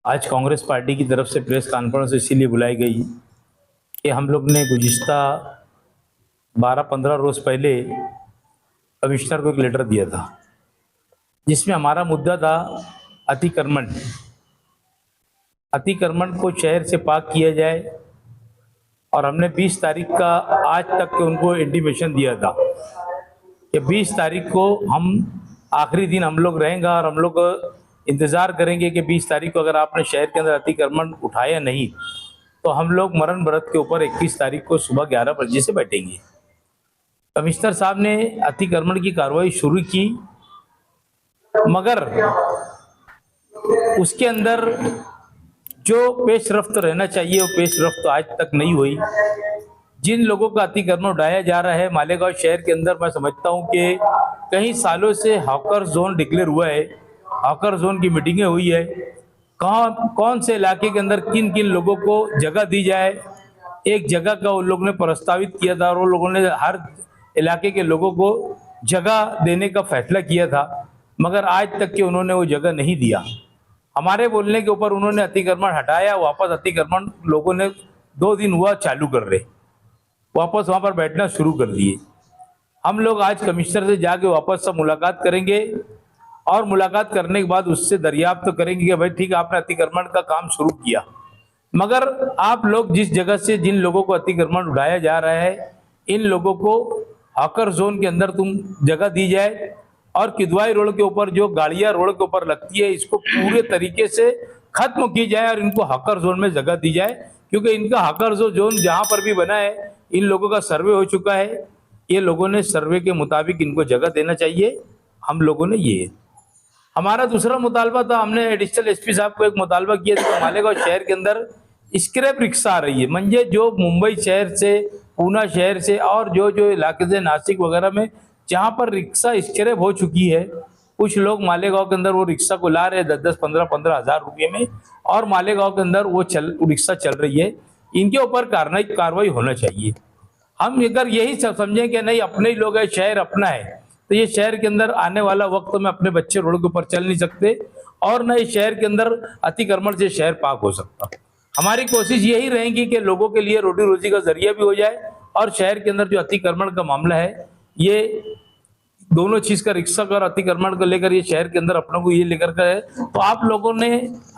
आज कांग्रेस पार्टी की तरफ से प्रेस कॉन्फ्रेंस इसीलिए बुलाई गई कि हम लोग ने गुज़िश्ता 12-15 रोज पहले कमिश्नर को एक लेटर दिया था, जिसमें हमारा मुद्दा था अतिक्रमण। अतिक्रमण को शहर से पाक किया जाए, और हमने 20 तारीख का आज तक के उनको इंटीमेशन दिया था कि 20 तारीख को हम आखिरी दिन हम लोग रहेंगे और हम लोग इंतज़ार करेंगे कि 20 तारीख को अगर आपने शहर के अंदर अतिक्रमण उठाया नहीं तो हम लोग मरण व्रत के ऊपर 21 तारीख को सुबह 11 बजे से बैठेंगे। कमिश्नर साहब ने अतिक्रमण की कार्रवाई शुरू की, मगर उसके अंदर जो पेश रफ्त रहना चाहिए वो पेश रफ्त आज तक नहीं हुई। जिन लोगों का अतिक्रमण उठाया जा रहा है मालेगांव शहर के अंदर, मैं समझता हूं कि कई सालों से हॉकर जोन डिक्लेयर हुआ है, हॉकर जोन की मीटिंगें हुई है, कौन से इलाके के अंदर किन किन लोगों को जगह दी जाए, एक जगह का उन लोगों ने प्रस्तावित किया था और वो लोगों ने हर इलाके के लोगों को जगह देने का फैसला किया था, मगर आज तक के उन्होंने वो जगह नहीं दिया। हमारे बोलने के ऊपर उन्होंने अतिक्रमण हटाया, वापस अतिक्रमण लोगों ने 2 दिन हुआ चालू कर रहे, वापस वहां पर बैठना शुरू कर दिए। हम लोग आज कमिश्नर से जाके वापस से मुलाकात करेंगे और मुलाकात करने के बाद उससे दरियाफ्त तो करेंगे कि भाई ठीक है आपने अतिक्रमण का काम शुरू किया, मगर आप लोग जिस जगह से जिन लोगों को अतिक्रमण उठाया जा रहा है इन लोगों को हॉकर जोन के अंदर तुम जगह दी जाए, और किदवाई रोड के ऊपर जो गाड़ियां रोड के ऊपर लगती है इसको पूरे तरीके से खत्म की जाए और इनको हॉकर जोन में जगह दी जाए, क्योंकि इनका हॉकर जोन जहां पर भी बना है इन लोगों का सर्वे हो चुका है। ये लोगों ने सर्वे के मुताबिक इनको जगह देना चाहिए। हम लोगों ने ये हमारा दूसरा मुतालबा था, हमने एडिशनल एसपी साहब को एक मुतालबा किया था कि मालेगांव शहर के अंदर स्क्रैप रिक्शा आ रही है, म्हणजे जो मुंबई शहर से, पूना शहर से और जो जो इलाके से नासिक वगैरह में जहाँ पर रिक्शा स्क्रैप हो चुकी है, कुछ लोग मालेगांव के अंदर वो रिक्शा को ला रहे हैं 10-10, 15-15 हज़ार रुपये में, और मालेगांव के अंदर वो रिक्शा चल रही है। इनके ऊपर कार्रवाई होना चाहिए। हम अगर यही समझें कि नहीं अपने ही लोग है, शहर अपना है, तो ये शहर के अंदर आने वाला वक्त में अपने बच्चे रोड के ऊपर चल नहीं सकते, और न इस शहर के अंदर अतिक्रमण से शहर पाक हो सकता। हमारी कोशिश यही रहेगी कि लोगों के लिए रोटी रोजी का जरिया भी हो जाए, और शहर के अंदर जो अतिक्रमण का मामला है, ये दोनों चीज का, रिक्शा का और अतिक्रमण को लेकर ये शहर के अंदर अपनों को ये लेकर के है। तो आप लोगों ने,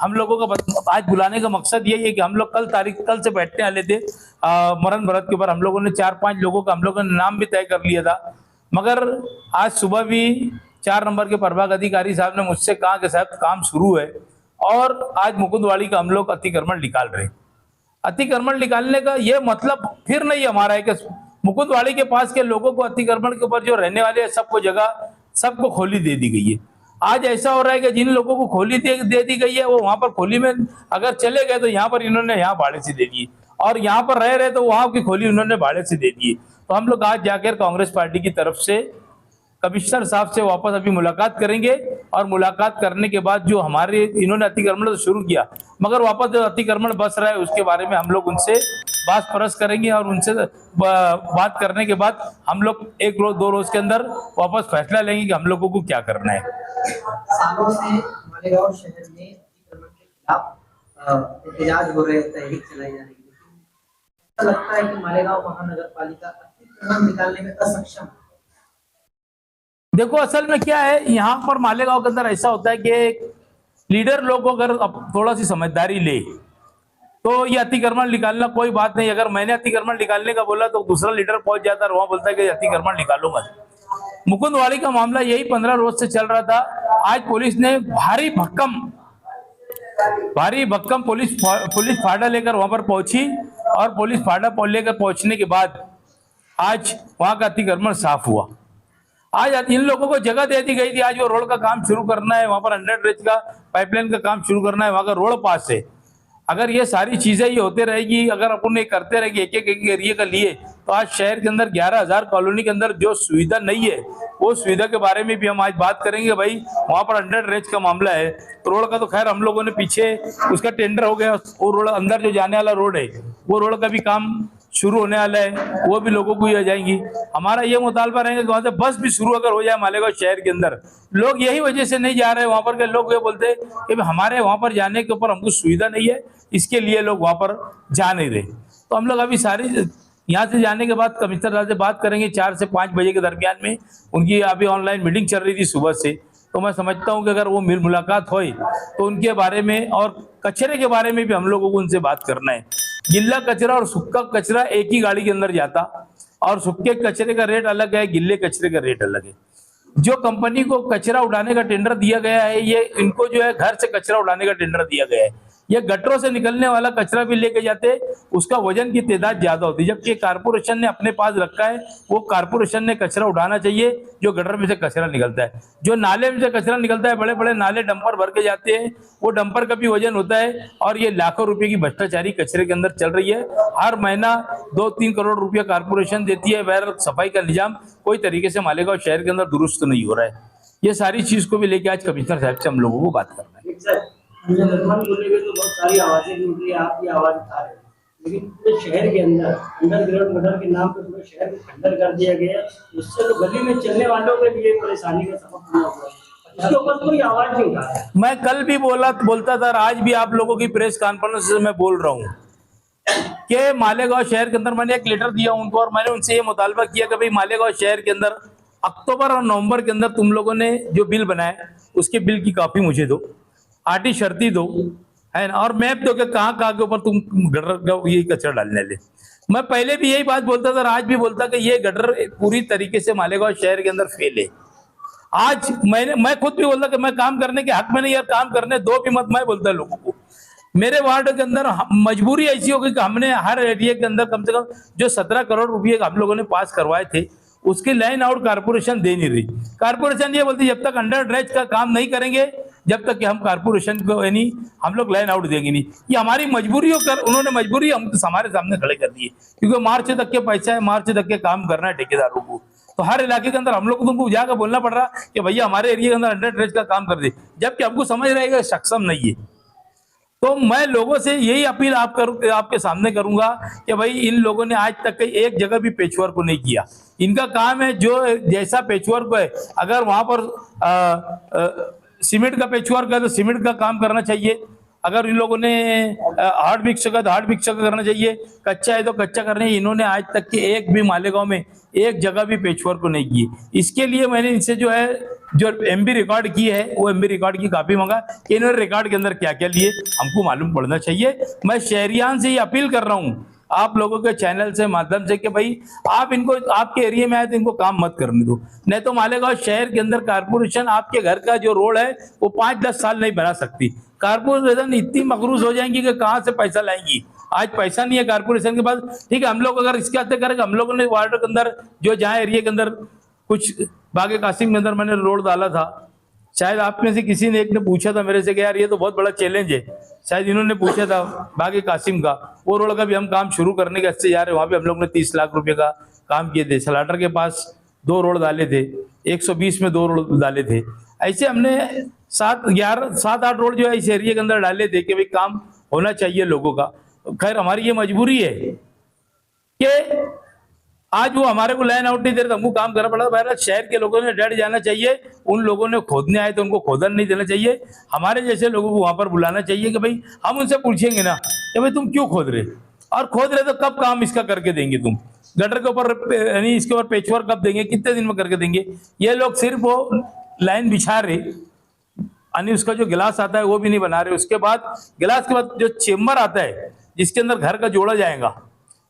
हम लोगों का आज बुलाने का मकसद यही है कि हम लोग कल से बैठने वाले थे मरण भरत के ऊपर। हम लोगों ने 4-5 लोगों का हम लोगों ने नाम भी तय कर लिया था, मगर आज सुबह भी 4 नंबर के प्रभाग अधिकारी साहब ने मुझसे कहा कि साहब काम शुरू है, और आज मुकुंदवाड़ी का हम लोग अतिक्रमण निकाल रहे। अतिक्रमण निकालने का ये मतलब फिर नहीं हमारा है कि मुकुंदवाड़ी के पास के लोगों को, अतिक्रमण के ऊपर जो रहने वाले हैं सबको जगह, सबको खोली दे दी गई है। आज ऐसा हो रहा है कि जिन लोगों को खोली दे दी गई है वो वहां पर खोली में अगर चले गए तो यहाँ पर इन्होंने यहाँ भाड़े से दे दिए, और यहाँ पर रह रहे तो वहां की खोली उन्होंने भाड़े से दे दी। तो हम लोग आज जाकर कांग्रेस पार्टी की तरफ से कमिश्नर साहब से वापस अभी मुलाकात करेंगे, और मुलाकात करने के बाद जो हमारे इन्होंने अतिक्रमण तो शुरू किया, मगर वापस जो अतिक्रमण बस रहा है उसके बारे में हम लोग उनसे बात परस करेंगे, और उनसे बात करने के बाद हम लोग 1 रोज 2 रोज के अंदर वापस फैसला लेंगे कि हम लोगों को क्या करना है। सालों से मालेगांव शहर में अतिक्रमण के खिलाफ एहतजाज हो रहे, तहरीक चलाई जा रही है, ऐसा लगता है कि मालेगांव महानगर पालिका अतिक्रमण निकालने में असक्षम है। देखो असल में क्या है, यहाँ पर मालेगांव के अंदर ऐसा होता है कि लीडर लोग अगर थोड़ा सी समझदारी ले तो ये अतिक्रमण निकालना कोई बात नहीं। अगर मैंने अतिक्रमण निकालने का बोला तो दूसरा लीडर पहुंच जाता है, वहां बोलता है कि अतिक्रमण निकालो मत। मुकुंदवाड़ी का मामला यही 15 रोज से चल रहा था। आज पुलिस ने भारी भक्कम पुलिस फाड़ा लेकर वहां पर पहुंची, और पुलिस फाड़ा लेकर पहुंचने के बाद आज वहां का अतिक्रमण साफ हुआ। आज इन लोगों को जगह दे दी गई थी, आज वो रोड का काम शुरू करना है, वहां पर 100 रेज का पाइपलाइन का काम शुरू करना है, वहां का रोड पास है। अगर ये सारी चीजें ये होते रहेगी, अगर अपन ये करते रहेंगे एक एक एरिया का लिए, तो आज शहर के अंदर 11,000 कॉलोनी के अंदर जो सुविधा नहीं है वो सुविधा के बारे में भी हम आज बात करेंगे। भाई वहां पर 100 रेज का मामला है, तो रोड का तो खैर हम लोगों ने पीछे उसका टेंडर हो गया, वो रोड अंदर जो जाने वाला रोड है वो रोड का भी काम शुरू होने वाला है, वो भी लोगों को ही आ जाएंगी। हमारा ये मुतालबा रहेगा कि वहां से बस भी शुरू अगर हो जाए मालेगांव शहर के अंदर, लोग यही वजह से नहीं जा रहे, वहां पर के लोग ये बोलते हैं कि भाई हमारे वहां पर जाने के ऊपर हमको सुविधा नहीं है, इसके लिए लोग वहां पर जा नहीं रहे। तो हम लोग अभी सारी यहाँ से जाने के बाद कमिश्नर साहब से बात करेंगे 4 से 5 बजे के दरमियान में। उनकी अभी ऑनलाइन मीटिंग चल रही थी सुबह से, तो मैं समझता हूँ कि अगर वो मुलाकात हो तो उनके बारे में और कचरे के बारे में भी हम लोगों को उनसे बात करना है। गिल्ला कचरा और सूखा कचरा एक ही गाड़ी के अंदर जाता, और सूखे कचरे का रेट अलग है, गिल्ले कचरे का रेट अलग है। जो कंपनी को कचरा उठाने का टेंडर दिया गया है, ये इनको जो है घर से कचरा उठाने का टेंडर दिया गया है। ये गटरों से निकलने वाला कचरा भी लेके जाते, उसका वजन की तादाद ज्यादा होती है, जबकि कारपोरेशन ने अपने पास रखा है, वो कारपोरेशन ने कचरा उठाना चाहिए जो गटर में से कचरा निकलता है। जो नाले में से कचरा निकलता है, बड़े बड़े नाले डंपर भर के जाते हैं, वो डंपर का भी वजन होता है। और ये लाखों रुपए की भ्रष्टाचारी कचरे के अंदर चल रही है। हर महीना 2-3 करोड़ रुपया कारपोरेशन देती है, बहरहाल सफाई का निजाम कोई तरीके से मालेगांव शहर के अंदर दुरुस्त नहीं हो रहा है। ये सारी चीज को भी लेके आज कमिश्नर साहब से हम लोगों को बात करना है। बोलेंगे तो बहुत सारी आवाजें भी उठ रही है, आपकी आवाज उठा रहे हैं, लेकिन पूरे शहर के अंदर अंडरग्राउंड गटर के नाम पे पूरे शहर को खंडर कर दिया गया है। उससे तो गली में चलने वालों में भी ये परेशानी का सबब बना हुआ है, इसके ऊपर कोई आवाज नहीं उठा रहा है। मैं कल भी बोलता था, आज भी आप लोगों की प्रेस कॉन्फ्रेंस से मैं बोल रहा हूँ कि मालेगांव शहर के अंदर मैंने एक लेटर दिया उनको, और मैंने उनसे ये मुतालबा किया कि भाई मालेगांव शहर के अंदर अक्टूबर और नवंबर के अंदर तुम लोगों ने जो बिल बनाया उसके बिल की कॉपी मुझे दो, आटी शर्ती दो, है ना, और मैप दो कि कहाँ कहाँ के ऊपर तुम गटर ये कचरा डालने ले। मैं पहले भी यही बात बोलता था और आज भी बोलता कि ये गटर पूरी तरीके से मालेगांव शहर के अंदर फेल है। आज मैं खुद भी बोलता कि मैं काम करने के हक में नहीं, यार काम करने दो भी मत, मैं बोलता लोगों को। मेरे वार्ड के अंदर मजबूरी ऐसी हो गई कि हमने हर एरिया के अंदर कम से कम जो 17 करोड़ रुपए हम लोगों ने पास करवाए थे, उसकी लाइन आउट कारपोरेशन दे नहीं रही। कारपोरेशन ये बोलती जब तक अंडर ड्रेज का काम नहीं करेंगे, जब तक कि हम कारपोरेशन को यानी हम लोग लाइन आउट देंगे नहीं। ये हमारी मजबूरी होकर उन्होंने मजबूरी हम हमारे सामने खड़े कर दिए, क्योंकि मार्च तक के पैसा है, मार्च तक के काम करना है ठेकेदारों को। तो हर इलाके के अंदर हम लोग को तुमको जाकर बोलना पड़ रहा कि भैया हमारे एरिया के अंदर अंडर ड्रेज का काम कर दे, जबकि हमको समझ रहेगा सक्षम नहीं है। तो मैं लोगों से यही अपील आपके सामने करूंगा कि भाई इन लोगों ने आज तक एक जगह भी पेचवर्क को नहीं किया। इनका काम है जो जैसा पेचवर्क है, अगर वहां पर सीमेंट का पेचवर्क है तो सीमेंट का काम करना चाहिए, अगर इन लोगों ने हार्ड मिक्स का तो हार्ड मिक्स का करना चाहिए, कच्चा है तो कच्चा करना चाहिए। इन्होंने आज तक के एक भी मालेगांव में एक जगह भी पेचवर्क को नहीं किए। इसके लिए मैंने इनसे जो है जो एमबी रिकॉर्ड की है, वो एमबी रिकॉर्ड की कॉपी मंगा कि इन्होंने रिकॉर्ड के अंदर क्या क्या लिए, हमको मालूम पड़ना चाहिए। मैं शहरियान से ये अपील कर रहा हूँ आप लोगों के चैनल से माध्यम से कि भाई आप इनको आपके एरिया में आए तो इनको काम मत करने दो, नहीं तो मालेगांव शहर के अंदर कारपोरेशन आपके घर का जो रोड है वो 5-10 साल नहीं बना सकती। कारपोरेशन इतनी मकरूज हो जाएंगी कि कहाँ से पैसा लाएंगी। आज पैसा नहीं है कारपोरेशन के पास। ठीक है, हम लोग अगर इसके हत्या करेंगे, हम लोगों ने वार्ड के अंदर जो जहाँ एरिया के अंदर कुछ बागे कासिम के अंदर मैंने रोड डाला था, शायद आप में से किसी ने एक ने पूछा था मेरे से कि यार ये तो बहुत बड़ा चैलेंज है, शायद इन्होंने पूछा था बागे कासिम का, वो रोड का भी हम काम शुरू करने के अच्छे जा रहे हैं। वहां पे हम लोग ने 30 लाख रुपए का काम किए थे। सलाटर के पास 2 रोड डाले थे, 120 में 2 रोड डाले थे। ऐसे हमने 7-8 रोड जो है इस एरिया के अंदर डाले थे कि भाई काम होना चाहिए लोगों का। खैर हमारी ये मजबूरी है कि आज वो हमारे को लाइन आउट नहीं दे रहे, हमको काम करना पड़ा। बहरहाल शहर के लोगों ने डर जाना चाहिए, उन लोगों ने खोदने आए तो उनको खोदन नहीं देना चाहिए। हमारे जैसे लोगों को वहां पर बुलाना चाहिए कि भाई हम उनसे पूछेंगे ना कि भाई तुम क्यों खोद रहे, और खोद रहे तो कब काम इसका करके देंगे तुम, गटर के ऊपर यानी इसके ऊपर पेचवर्क कब देंगे, कितने दिन में करके देंगे। ये लोग सिर्फ वो लाइन बिछा रहे, यानी उसका जो गिलास आता है वो भी नहीं बना रहे। उसके बाद गिलास के बाद जो चेम्बर आता है जिसके अंदर घर का जोड़ा जाएगा,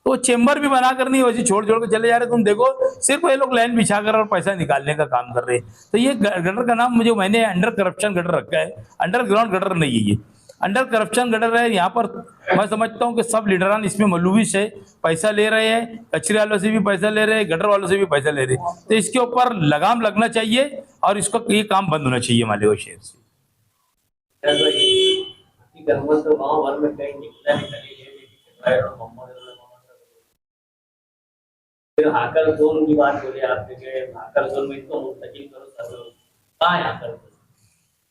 तो चेम्बर भी बनाकर नहीं वैसे छोड़ के चले जा रहे। तुम देखो सिर्फ ये लोग लाइन बिछाकर और पैसा निकालने का काम कर रहे हैं। तो ये गटर का नाम मुझे मैंने अंडर करप्शन गटर रखा है, अंडरग्राउंड गटर नहीं है, ये अंडर करप्शन गटर है। यहाँ पर मैं समझता हूँ कि सब लीडरान इसमें मलूविश है, पैसा ले रहे हैं, कचरे वालों से भी पैसा ले रहे हैं, गटर वालों से भी पैसा ले रहे हैं। तो इसके ऊपर लगाम लगना चाहिए और इसको ये काम बंद होना चाहिए मालेगांव शहर से। हाकर जोन की बात बोले आपने कि हाकर जोन में इसको मुस्तकिल करो, सर्वे कहाँ है हाकर जोन?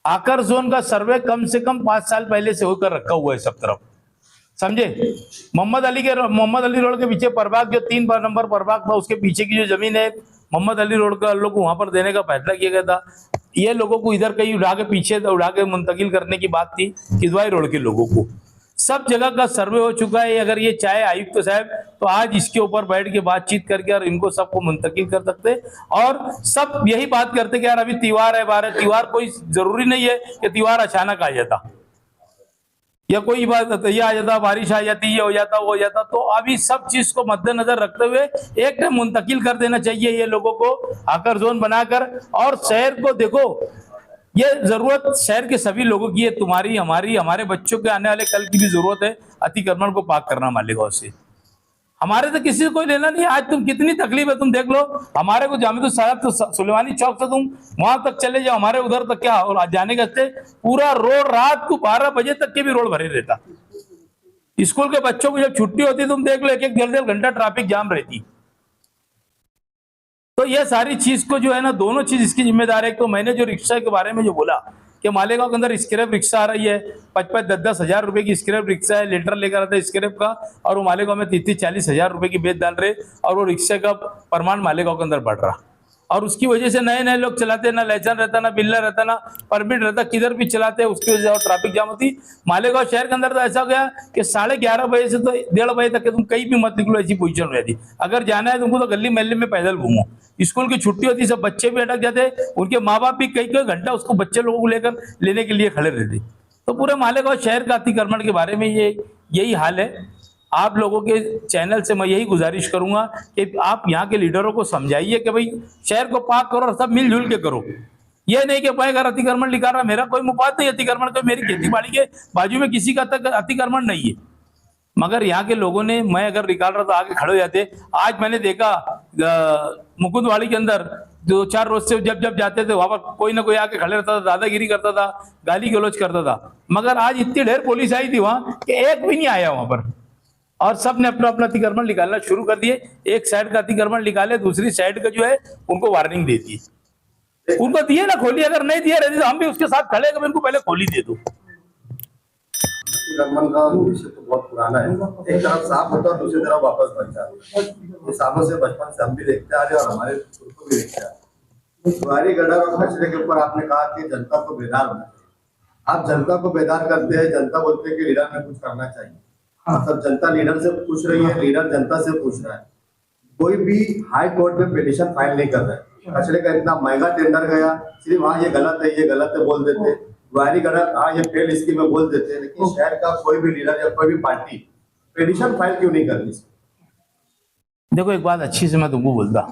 आकर जोन का सर्वे कम से कम 5 साल पहले से होकर रखा हुआ है सब तरफ। समझे। मोहम्मद अली रोड के पीछे प्रभाग, जो 3 नंबर प्रभाग था, उसके पीछे की जो जमीन है मोहम्मद अली रोड का, लोग वहां पर देने का फैसला किया गया था। ये लोगों को इधर कहीं उड़ा के पीछे उड़ा के मुंतकिल करने की बात थी किदवाई रोड के लोगों को। सब जगह का सर्वे हो चुका है। अगर ये चाहे आयुक्त साहब तो आज इसके ऊपर बैठ के बातचीत करके और इनको सबको मुंतकिल कर सकते, और सब यही बात करते कि यार अभी त्योहार है, बार त्योहार कोई जरूरी नहीं है कि त्योहार अचानक आ जाता या कोई बात ये आ जाता, बारिश आ जाती, ये हो जाता, वो हो जाता। तो अभी सब चीज को मद्देनजर रखते हुए एक टाइम मुंतकिल कर देना चाहिए ये लोगों को आकर जोन बनाकर। और शहर को देखो, ये जरूरत शहर के सभी लोगों की है, तुम्हारी, हमारी, हमारे बच्चों के आने वाले कल की भी जरूरत है अतिक्रमण को पाक करना मालेगांव से। हमारे तो किसी को कोई लेना नहीं। आज तुम कितनी तकलीफ है तुम देख लो, हमारे को जामे तो साहब तो सुलेमानी चौक से तुम वहां तक चले जाओ, हमारे उधर तक क्या और जाने का पूरा रोड रात को 12 बजे तक के भी रोड भरे रहता। स्कूल के बच्चों को जब छुट्टी होती तुम देख लो, एक एक 1.5 घंटा ट्रैफिक जाम रहती। तो ये सारी चीज को जो है ना, दोनों चीज इसकी जिम्मेदार है। तो मैंने जो रिक्शा के बारे में जो बोला कि मालेगांव के अंदर स्क्रैप रिक्शा आ रही है, 5-10 हजार रुपए की स्क्रैप रिक्शा है, लेटर लेकर आता है स्क्रैप का, और वो मालेगांव में 30-40 हजार रुपए की बेच डाल रहे, और वो रिक्शे का प्रमाण मालेगांव के अंदर बढ़ रहा। और उसकी वजह से नए नए लोग चलाते, ना लाइसेंस रहता, ना बिल्ला रहता, ना परमिट रहता, किधर भी चलाते, उसकी वजह से और ट्रैफिक जाम होती। मालेगांव शहर के अंदर तो ऐसा हो गया कि 11:30 बजे से तो 1:30 बजे तक के तुम कहीं भी मत निकलो, ऐसी पोजीशन हो जाती। अगर जाना है तुमको तो गली महल्ले में पैदल घूमो। स्कूल की छुट्टी होती, सब बच्चे भी अटक जाते, उनके माँ बाप भी कई कई घंटा उसको बच्चे लोगों को लेकर लेने के लिए खड़े रहते। तो पूरे मालेगांव शहर का अतिक्रमण के बारे में यही हाल है। आप लोगों के चैनल से मैं यही गुजारिश करूंगा कि आप यहाँ के लीडरों को समझाइए कि भाई शहर को पाक करो और सब मिलजुल के करो। ये नहीं कि भाई अगर अतिक्रमण निकाल रहा, मेरा कोई मुफाद नहीं अतिक्रमण का, मेरी खेती बाड़ी के बाजू में किसी का तक अतिक्रमण नहीं है, मगर यहाँ के लोगों ने, मैं अगर निकाल रहा तो आगे खड़े हो जाते। आज मैंने देखा मुकुंदवाड़ी के अंदर 2-4 रोज से जब जब जाते थे वहां पर कोई ना कोई आके खड़े रहता था, दादागिरी करता था, गाली गलौज करता था। मगर आज इतनी ढेर पुलिस आई थी वहां कि एक भी नहीं आया वहां पर, और सब ने अपना अपना अतिक्रमण निकालना शुरू कर दिए। एक साइड का अतिक्रमण निकाले, दूसरी साइड का जो है उनको वार्निंग दे दी, उनको दिए ना खोली। अगर नहीं दिए रहते तो हम भी उसके साथ खड़े, अगर इनको पहले खोली दे दो। अतिक्रमण का विषय तो बहुत पुराना है, एक तरफ साफ होता है, दूसरी तरफ वापस बन जाता है। ये सालों से बचपन से हम भी देखते आ रहे हैं और हमारे खुद को भी देखते आ रहे हैं। तुम्हारी गटर और कचरे के ऊपर आपने कहा कि जनता को बेदार होना चाहिए। आप जनता को बेदार करते हैं, जनता बोलते हैं कि लीडर में कुछ करना चाहिए। मतलब जनता लीडर से पूछ रही है, लीडर जनता से पूछ रहा है। कोई भी हाई कोर्ट में पिटीशन फाइल नहीं कर रहा है। कचरे का इतना महंगा टेंडर गया, सिर्फ हाँ ये गलत है, ये गलत है बोल देते, वायरी गलत, हाँ ये फेल स्कीम में बोल देते हैं। लेकिन शहर का कोई भी लीडर या कोई भी पार्टी पिटीशन फाइल क्यों नहीं कर रही? देखो एक बात अच्छी से मैं तुमको बोलता,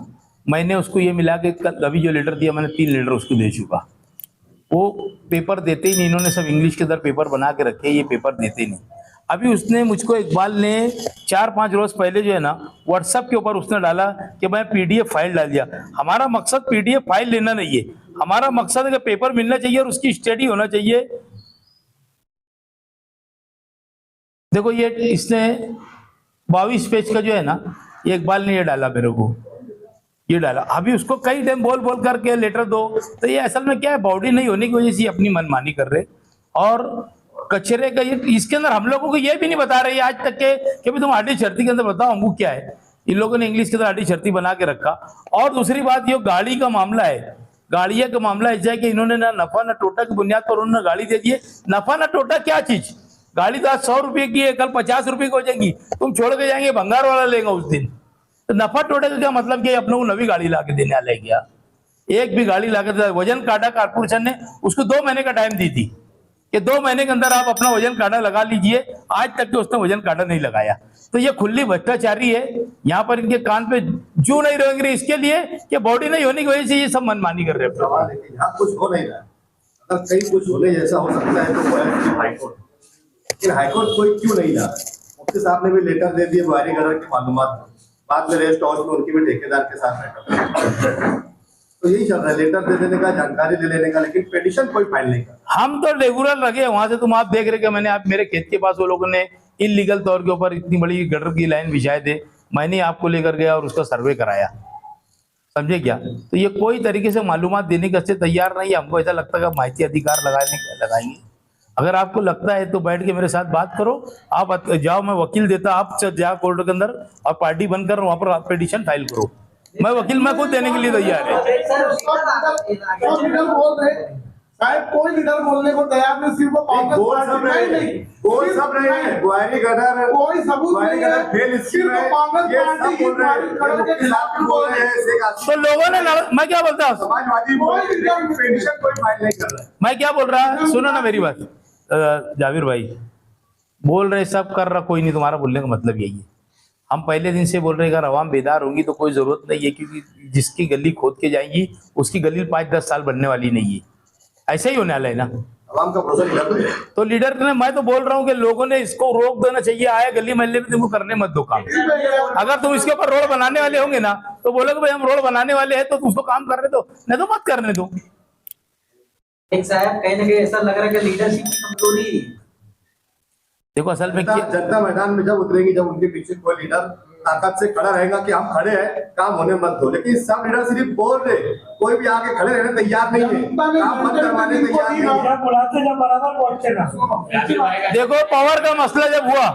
मैंने उसको ये मिला के अभी जो लेटर दिया मैंने 3 लेटर उसको दे चुका। वो पेपर देते ही नहीं, इन्होंने सब इंग्लिश के अंदर पेपर बना के रखे, ये पेपर देते नहीं। अभी उसने मुझको, इकबाल ने 4-5 रोज पहले जो है ना व्हाट्सएप के ऊपर उसने डाला कि मैं पीडीएफ फाइल डाल दिया। हमारा मकसद पीडीएफ फाइल लेना नहीं है, हमारा मकसद है कि पेपर मिलना चाहिए और उसकी स्टडी होना चाहिए। देखो ये इसने 22 पेज का जो है ना, ये इकबाल ने ये डाला मेरे को, ये डाला। अभी उसको कई टाइम बोल बोल करके लेटर दो, तो ये असल में क्या है, बॉडी नहीं होने की वजह से अपनी मनमानी कर रहे। और कचरे का ये, इसके अंदर हम लोगों को ये भी नहीं बता रहे आज तक के कि भाई तुम आडी शर्ती के अंदर बताओ हमको क्या है। इन लोगों ने इंग्लिश के अंदर आडी शर्ती बना के रखा। और दूसरी बात, ये गाड़ी का मामला है, गाड़ियां का मामला ऐसा है कि इन्होंने ना नफा ना टोटा की बुनियाद पर उन्होंने गाड़ी दे दी है। नफा ना टोटा क्या चीज, गाड़ी तो आज 100 रुपये की है, कल 50 रुपये की हो जाएगी, तुम छोड़ के जाएंगे भंगार वाला लेगा उस दिन। तो नफा टोटे का क्या मतलब कि अपने को नवी गाड़ी ला के देने वाले क्या? एक भी गाड़ी ला के, वजन काटा कारपोरेशन ने उसको 2 महीने का टाइम दी थी कि 2 महीने के अंदर आप अपना वजन काटा लगा लीजिए। आज तक के उसने वजन काटा नहीं लगाया। तो ये खुली भ्रष्टाचारी है। यहाँ पर इनके कान पे जू नहीं रहेंगे इसके लिए कि बॉडी नहीं होने की वजह से ये सब मनमानी कर रहे हैं। सवाल है कि यहाँ कुछ हो नहीं रहा, अगर कहीं कुछ होने जैसा हो सकता है तो वो है हाईकोर्ट। लेकिन हाईकोर्ट कोई क्यों नहीं जा रहा है? मुफ्ती साहब ने भी लेटर दे दिए वायरी गटर की मालूमात, बाद में रेस्ट हाउस में उनकी भी ठेकेदार के साथ बैठक। तो यही चल रहा है, लेटर दे देने का, जानकारी ले लेने का, लेकिन पिटीशन कोई फाइल नहीं कर। हम तो रेगुलर लगे वहां से, तुम आप देख रहे कि मैंने आप मेरे खेत के पास वो लोगों ने इलीगल तौर के ऊपर इतनी बड़ी गटर की लाइन बिछाए थे, मैंने आपको लेकर गया और उसका सर्वे कराया, समझे क्या? तो ये कोई तरीके से मालूमात देने के से तैयार नहीं है। हमको ऐसा लगता है कि माहिती अधिकार लगाएंगे। अगर आपको लगता है तो बैठ के मेरे साथ बात करो, आप जाओ, मैं वकील देता, आप जाओ कोर्ट के अंदर और पार्टी बनकर वहां पर पिटीशन फाइल करो। मैं वकील मैं खुद देने के लिए तैयार है। शायद कोई लीडर बोलने को तैयार नहीं, सिर्फ वो कांग्रेस पार्टी नहीं, बोल सब रहे हैं, ग्वारी गदर कोई सबूत नहीं है, सिर्फ कांग्रेस पार्टी की खड़े के खिलाफ बोल रहे हैं। तो लोगों ने मैं क्या बोलता हूँ, समाजवादी पेटिशन कोई फाइल नहीं कर रहा है। मैं क्या बोल रहा है, सुनो ना मेरी बात। जाविर भाई बोल रहे सब कर रहा, कोई नहीं, तुम्हारा बोलने का मतलब यही है। हम पहले दिन से बोल रहे हैं अगर आवाम बेदार होंगी तो कोई जरूरत नहीं है, क्योंकि जिसकी गली खोद के जाएंगी उसकी गली 5-10 साल बनने वाली नहीं है, ऐसा ही होने वाला है ना। आवाम का भरोसा लीडर है। तो लीडर ने, मैं तो बोल रहा हूँ कि लोगों ने इसको रोक देना चाहिए। आया गली मोहल्ले में तुमको करने मत दो काम। अगर तुम इसके ऊपर रोड बनाने वाले होंगे ना तो बोलोगे भाई हम रोड बनाने वाले हैं तो उसको काम करने दो, नहीं तो मत करने दो। एक साहब कहीं ना कहीं ऐसा लग रहा है कि लीडरशिप की कमजोरी। देखो असल में जनता मैदान में जब उतरेगी, जब उनके पीछे कोई लीडर ताकत से खड़ा रहेगा कि हम खड़े हैं, काम होने मत दो। लेकिन सब लीडर सिर्फ बोल रहे, कोई भी आके खड़े रहने तैयार नहीं है, काम बंद करवाने तैयार नहीं है। देखो पावर का मसला जब हुआ,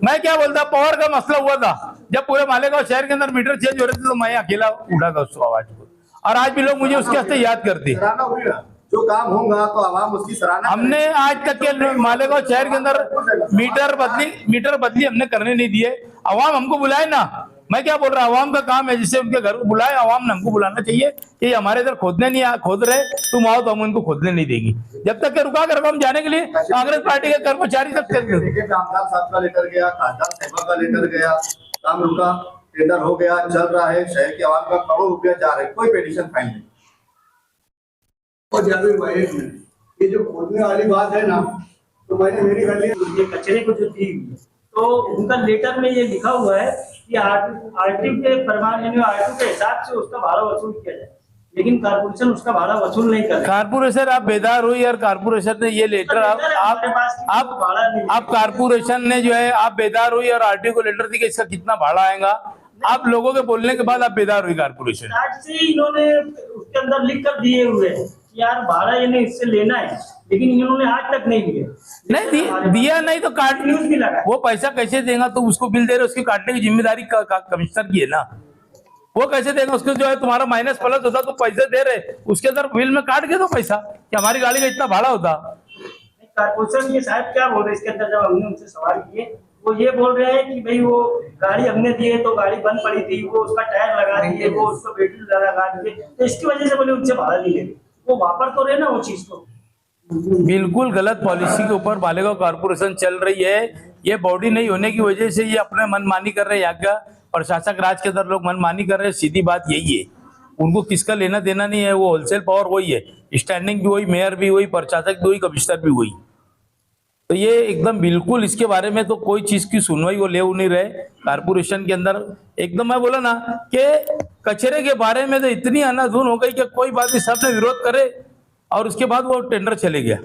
मैं क्या बोलता, पावर का मसला हुआ था जब पूरे मालेगांव शहर के अंदर मीटर चेंज हो रहे थे तो मैं अकेला उठा था उस आवाज को, और आज भी लोग मुझे उसके हस्ते याद करते। सराहना होगी ना, जो काम होगा तो आवाम उसकी सराहना। हमने आज तक के मालेगांव शहर के अंदर मीटर बदली हमने करने नहीं दिए। आवाम हमको बुलाए ना, मैं क्या बोल रहा हूँ, आवाम का काम है, जिससे उनके घर को बुलाए, आवाम ने हमको बुलाना चाहिए कि हमारे इधर खोदने नहीं खोद रहे, तुम आओ तो हम उनको खोदने नहीं देंगे। जब तक के रुका कर हम जाने के लिए कांग्रेस पार्टी के कर्मचारी तक रामदास साहब का लेटर गया, खासदार साहब का लेटर गया, काम रुका, टेंडर हो गया, चल रहा है, शहर की आवाम का करोड़ रुपया जा रहा है, कोई पेटिशन फाइल नहीं। और जावेद भाई ये जो खोदने वाली बात है ना, तो मैंने मेरी गली ये कचरे को जो दी हुई है, तो उनका लेटर में ये लिखा हुआ है कि आरटीओ के फरमान यानी आरटीओ के हिसाब से उसका भाड़ा वसूल किया जाए, लेकिन कारपोरेशन उसका भाड़ा वसूल नहीं कर रहा। कारपोरेशन आप बेदार हुई और कारपोरेशन ने ये लेटर आप कारपोरेशन ने जो है आप बेदार हुई और आरटीओ को लेटर दी कि इसका कितना भाड़ा आएगा। आप लोगों के बोलने के बाद आप बेदार हुई कारपोरेशन। आज से इन्होंने उसके अंदर लिख कर दिए हुए हैं कि यार भाड़ा इन्हें इससे लेना है, लेकिन इन्होंने आज तक नहीं दिया। नहीं दिया नहीं तो काट न्यूज भी लगा, वो पैसा कैसे देगा? तो उसको बिल दे रहे, उसकी काटने की जिम्मेदारी कमिश्नर की है ना। वो कैसे देगा? उसको जो है तुम्हारा माइनस प्लस होता तो पैसे दे रहे, उसके अंदर बिल में काट के दो पैसा कि हमारी गाड़ी का इतना भाड़ा होता। कारपोरेशन के साहब क्या बोल रहे हैं इसके अंदर, जब हमने उनसे सवाल किए वो ये बोल रहे हैं कि भाई वो गाड़ी हमने दी है तो गाड़ी बंद पड़ी थी, वो उसका टायर लगा दिए, वो उसको बैटरी लगा दिए, तो इसकी वजह से बोले उनसे भाड़ा नहीं ले रहे। वो वापर तो रहे ना वो चीज को। बिल्कुल गलत पॉलिसी के ऊपर मालेगांव कारपोरेशन चल रही है। ये बॉडी नहीं होने की वजह से ये अपने मनमानी कर रहे हैं। यहाँ का प्रशासक राज के अंदर लोग मनमानी कर रहे हैं, सीधी बात यही है। उनको किसका लेना देना नहीं है, वो होलसेल पावर वही है, स्टैंडिंग भी वही, मेयर भी वही, प्रशासक भी वही, कमिश्नर भी वही। तो ये एकदम बिल्कुल इसके बारे में तो कोई चीज की सुनवाई वो ले नहीं रहे कारपोरेशन के अंदर। एकदम मैं बोला ना कि कचरे के बारे में तो इतनी अनाधुन हो गई कि कोई बात नहीं, सबने विरोध करे और उसके बाद वो टेंडर चले गया।